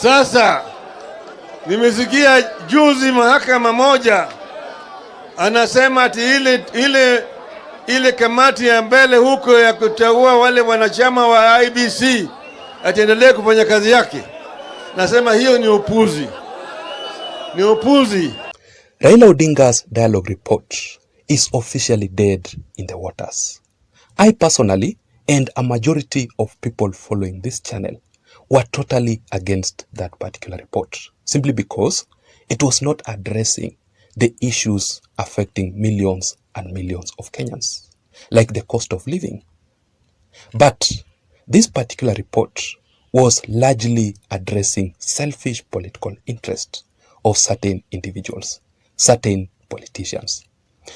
Sasa nimesikia juzi mahakama moja anasema ati ile kamati ya mbele huko ya kuteua wale wanachama wa IBC ataendelea kufanya kazi yake. Nasema hiyo ni upuzi. Ni upuzi. Raila Odinga's dialogue report is officially dead in the waters. I personally and a majority of people following this channel were totally against that particular report, simply because it was not addressing the issues affecting millions and millions of Kenyans, like the cost of living. But this particular report was largely addressing selfish political interest of certain individuals, certain politicians.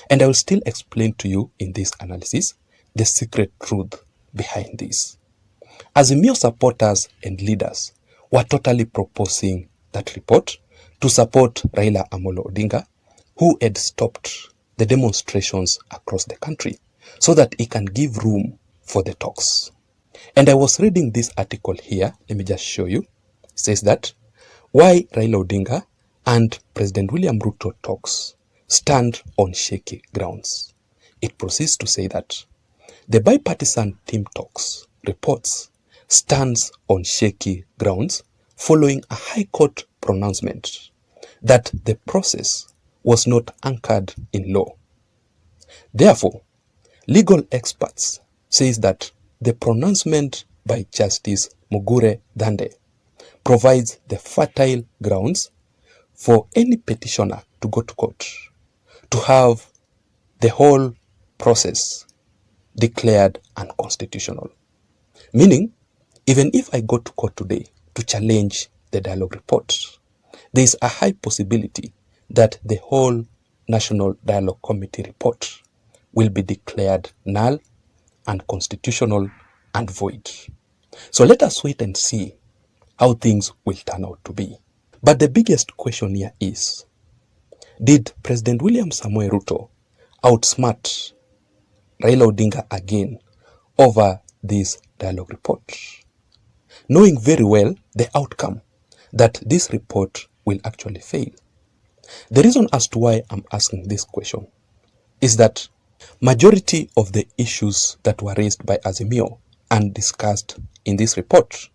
And I will still explain to you in this analysis the secret truth behind this. Azimio supporters and leaders were totally proposing that report to support Raila Amolo Odinga, who had stopped the demonstrations across the country so that he can give room for the talks. And I was reading this article here. Let me just show you. It says that why Raila Odinga and President William Ruto talks stand on shaky grounds. It proceeds to say that the bipartisan team talks reports stands on shaky grounds following a High Court pronouncement that the process was not anchored in law. Therefore, legal experts says that the pronouncement by Justice Mugure Dande provides the fertile grounds for any petitioner to go to court to have the whole process declared unconstitutional. Meaning, even if I go to court today to challenge the dialogue report, there is a high possibility that the whole National Dialogue Committee report will be declared null, unconstitutional, and void. So let us wait and see how things will turn out to be. But the biggest question here is, did President William Samoei Ruto outsmart Raila Odinga again over this dialogue report, knowing very well the outcome that this report will actually fail? The reason as to why I'm asking this question is that majority of the issues that were raised by Azimio and discussed in this report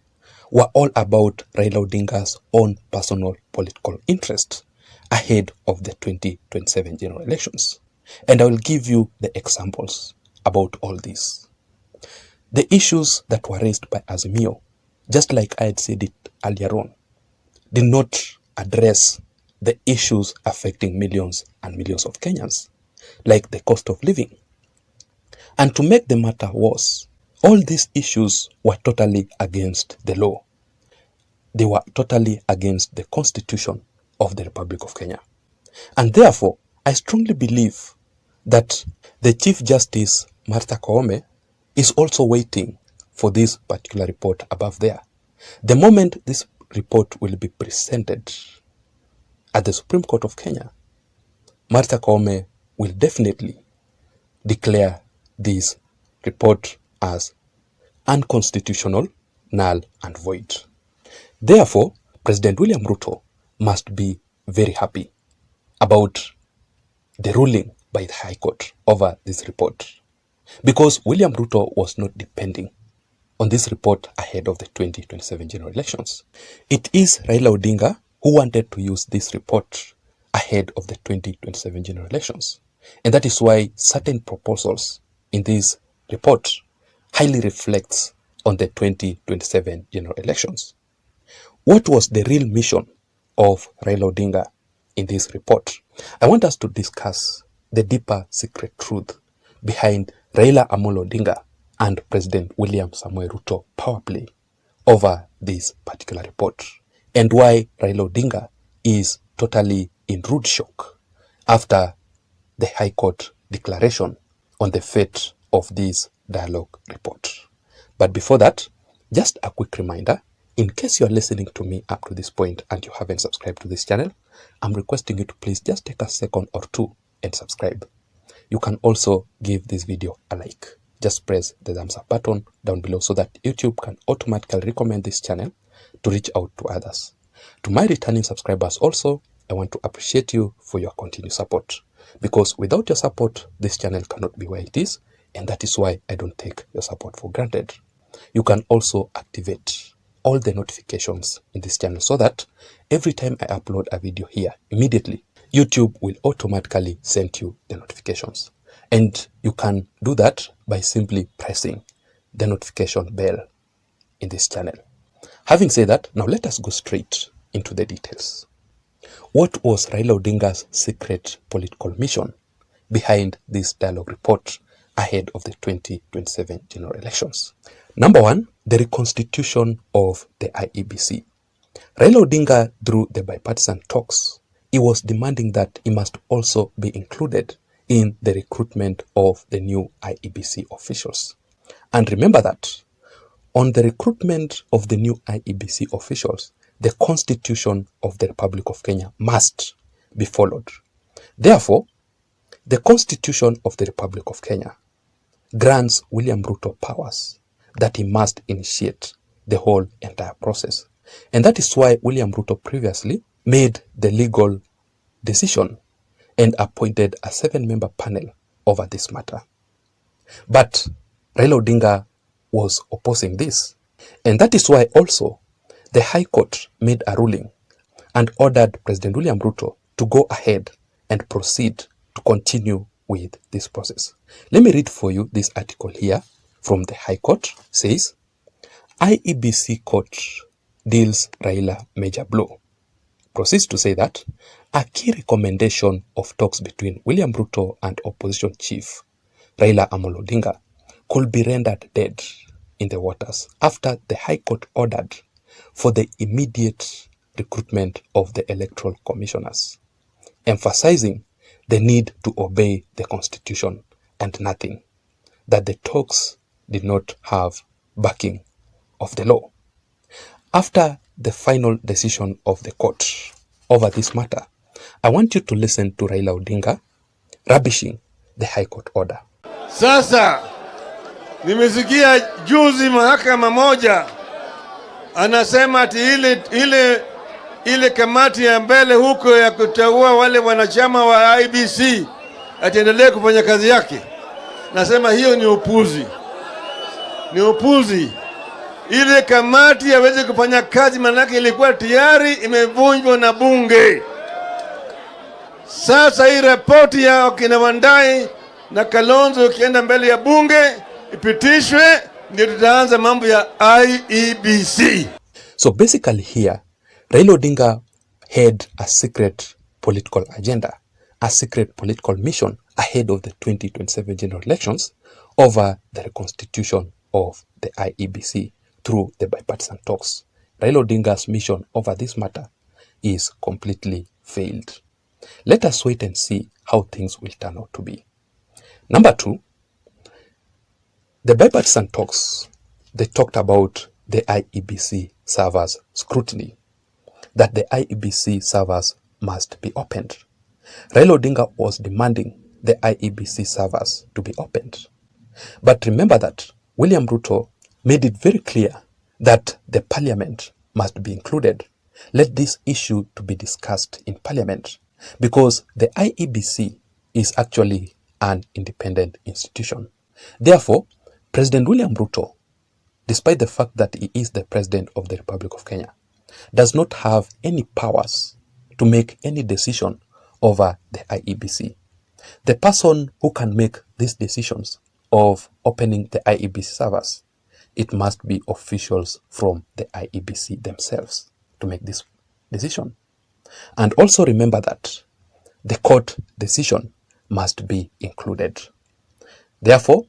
were all about Raila Odinga's own personal political interest ahead of the 2027 general elections. And I will give you the examples about all this. The issues that were raised by Azimio, just like I had said it earlier on, did not address the issues affecting millions and millions of Kenyans, like the cost of living. And to make the matter worse, all these issues were totally against the law. They were totally against the Constitution of the Republic of Kenya. And therefore, I strongly believe that the Chief Justice, Martha Koome, is also waiting for this particular report above there. The moment this report will be presented at the Supreme Court of Kenya, Martha Koome will definitely declare this report as unconstitutional, null, and void. Therefore, President William Ruto must be very happy about the ruling by the High Court over this report, because William Ruto was not depending on this report ahead of the 2027 general elections. It is Raila Odinga who wanted to use this report ahead of the 2027 general elections. And that is why certain proposals in this report highly reflects on the 2027 general elections. What was the real mission of Raila Odinga in this report? I want us to discuss the deeper secret truth behind Raila Amolo Odinga and President William Samoei Ruto power play over this particular report, and why Raila Odinga is totally in rude shock after the High Court declaration on the fate of this dialogue report. But before that, just a quick reminder, in case you are listening to me up to this point and you haven't subscribed to this channel, I'm requesting you to please just take a second or two and subscribe. You can also give this video a like. Just press the thumbs up button down below so that YouTube can automatically recommend this channel to reach out to others. To my returning subscribers also, I want to appreciate you for your continued support, because without your support, this channel cannot be where it is, and that is why I don't take your support for granted. You can also activate all the notifications in this channel so that every time I upload a video here, immediately YouTube will automatically send you the notifications. And you can do that by simply pressing the notification bell in this channel. Having said that, now let us go straight into the details. What was Raila Odinga's secret political mission behind this dialogue report ahead of the 2027 general elections? Number one, the reconstitution of the IEBC. Raila Odinga, through the bipartisan talks, he was demanding that he must also be included in the recruitment of the new IEBC officials. And remember that on the recruitment of the new IEBC officials, the Constitution of the Republic of Kenya must be followed. Therefore, the Constitution of the Republic of Kenya grants William Ruto powers that he must initiate the whole entire process. And that is why William Ruto previously made the legal decision and appointed a 7-member panel over this matter. But Raila Odinga was opposing this. And that is why also the High Court made a ruling and ordered President William Ruto to go ahead and proceed to continue with this process. Let me read for you this article here from the High Court. It says, IEBC Court deals Raila major blow. Proceeds to say that a key recommendation of talks between William Ruto and opposition chief Raila Amolo Odinga could be rendered dead in the waters after the High Court ordered for the immediate recruitment of the electoral commissioners, emphasizing the need to obey the Constitution and nothing, that the talks did not have backing of the law. After the final decision of the court over this matter, I want you to listen to Raila Odinga rubbishing the High Court order. Sasa nimesikia juzi mahakama moja anasema ati ile kamati ya mbele huko ya kuteua wale wanachama wa IBC ataendelea kufanya kazi yake. Nasema hiyo ni upuzi. Ni upuzi. Ile kamati haiwezi kufanya kazi, manake ilikuwa tayari imevunjwa na bunge. Sasa hii ripoti ya kina Wandai na Kalonzo ikienda mbele ya bunge ipitishwe, ndio tutaanza mambo ya IEBC. So basically here, Raila Odinga had a secret political agenda, a secret political mission ahead of the 2027 general elections over the reconstitution of the IEBC through the bipartisan talks. Raila Odinga's mission over this matter is completely failed. Let us wait and see how things will turn out to be. Number two, the bipartisan talks, they talked about the IEBC servers scrutiny, that the IEBC servers must be opened. Raila Odinga was demanding the IEBC servers to be opened. But remember that William Ruto made it very clear that the parliament must be included. Let this issue to be discussed in parliament, because the IEBC is actually an independent institution. Therefore, President William Ruto, despite the fact that he is the President of the Republic of Kenya, does not have any powers to make any decision over the IEBC. The person who can make these decisions of opening the IEBC servers, it must be officials from the IEBC themselves to make this decision. And also remember that the court decision must be included. Therefore,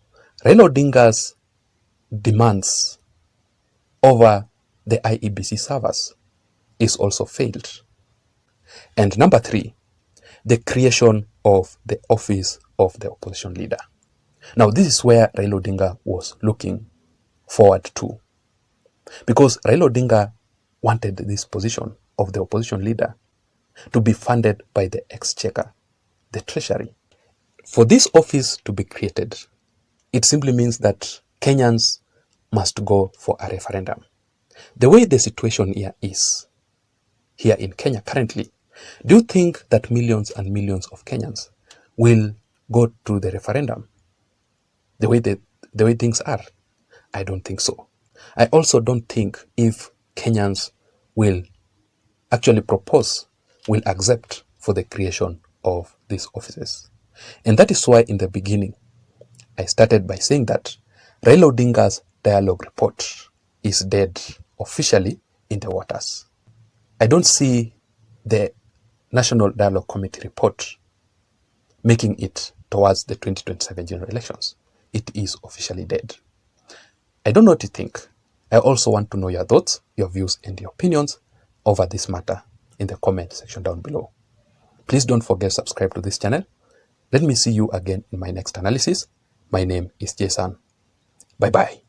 Raila Odinga's demands over the IEBC servers is also failed. And number three, the creation of the office of the opposition leader. Now, this is where Raila Odinga was looking forward to, because Raila Odinga wanted this position of the opposition leader to be funded by the exchequer, the treasury. For this office to be created, it simply means that Kenyans must go for a referendum. The way the situation here in Kenya currently, do you think that millions and millions of Kenyans will go to the referendum the way things are? I don't think so. I also don't think if Kenyans will actually will accept for the creation of these offices. And that is why in the beginning, I started by saying that Raila Odinga's dialogue report is dead officially in the waters. I don't see the National Dialogue Committee report making it towards the 2027 general elections. It is officially dead. I don't know what you think. I also want to know your thoughts, your views, and your opinions over this matter in the comment section down below. Please don't forget to subscribe to this channel. Let me see you again in my next analysis. My name is Jason. Bye-bye.